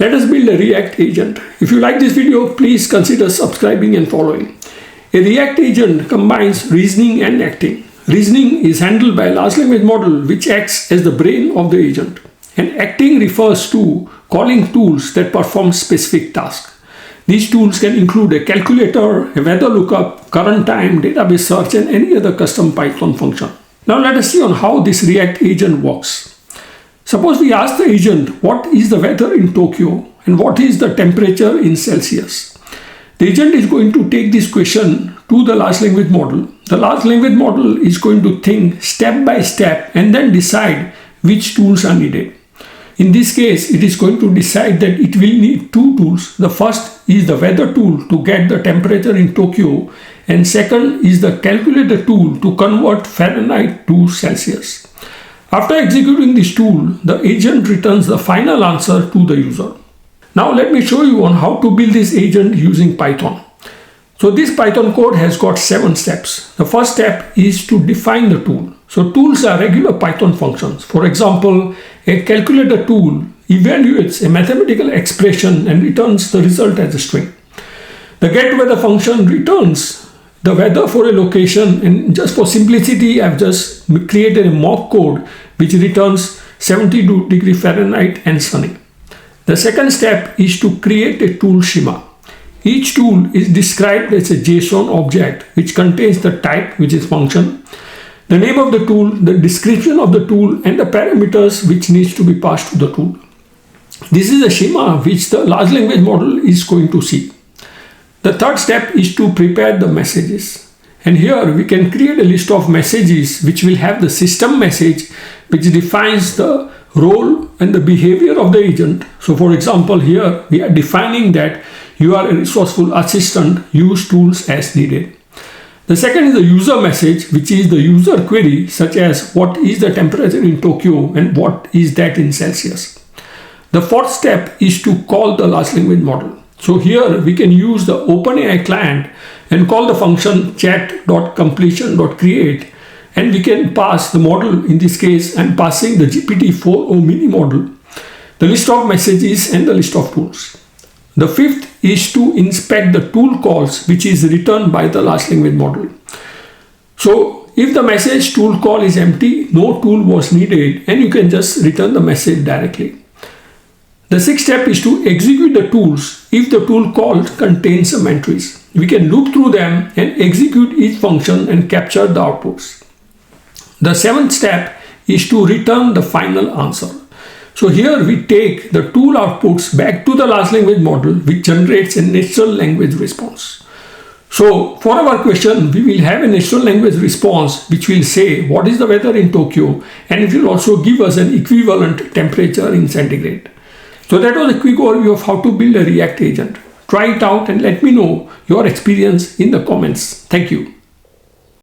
Let us build a ReAct agent. If you like this video, please consider subscribing and following. A ReAct agent combines reasoning and acting. Reasoning is handled by a large language model which acts as the brain of the agent. And acting refers to calling tools that perform specific tasks. These tools can include a calculator, a weather lookup, current time, database search, and any other custom Python function. Now let us see on how this ReAct agent works. Suppose we ask the agent what is the weather in Tokyo and what is the temperature in Celsius. The agent is going to take this question to the large language model. The large language model is going to think step by step and then decide which tools are needed. In this case, it is going to decide that it will need two tools. The first is the weather tool to get the temperature in Tokyo, and second is the calculator tool to convert Fahrenheit to Celsius. After executing this tool, the agent returns the final answer to the user. Now let me show you on how to build this agent using Python. So this Python code has got 7 steps. The first step is to define the tool. So tools are regular Python functions. For example, a calculator tool evaluates a mathematical expression and returns the result as a string. The getWeather function returns the weather for a location, and just for simplicity, I've just created a mock code which returns 72 Fahrenheit and sunny. The second step is to create a tool schema. Each tool is described as a JSON object which contains the type, which is function, the name of the tool, the description of the tool, and the parameters which needs to be passed to the tool. This is a schema which the large language model is going to see. The third step is to prepare the messages. And here we can create a list of messages which will have the system message which defines the role and the behavior of the agent. So for example, here we are defining that you are a resourceful assistant, use tools as needed. The second is the user message, which is the user query, such as what is the temperature in Tokyo and what is that in Celsius. The fourth step is to call the large language model. So here we can use the OpenAI client and call the function chat.completion.create, and we can pass the model. In this case, I'm passing the GPT-4o mini model, the list of messages and the list of tools. The fifth is to inspect the tool calls which is returned by the large language model. So if the message tool call is empty, no tool was needed, and you can just return the message directly. The sixth step is to execute the tools if the tool call contains some entries. We can loop through them and execute each function and capture the outputs. The seventh step is to return the final answer. So here we take the tool outputs back to the large language model which generates a natural language response. So for our question, we will have a natural language response which will say what is the weather in Tokyo, and it will also give us an equivalent temperature in centigrade. So that was a quick overview of how to build a ReAct agent. Try it out and let me know your experience in the comments. Thank you.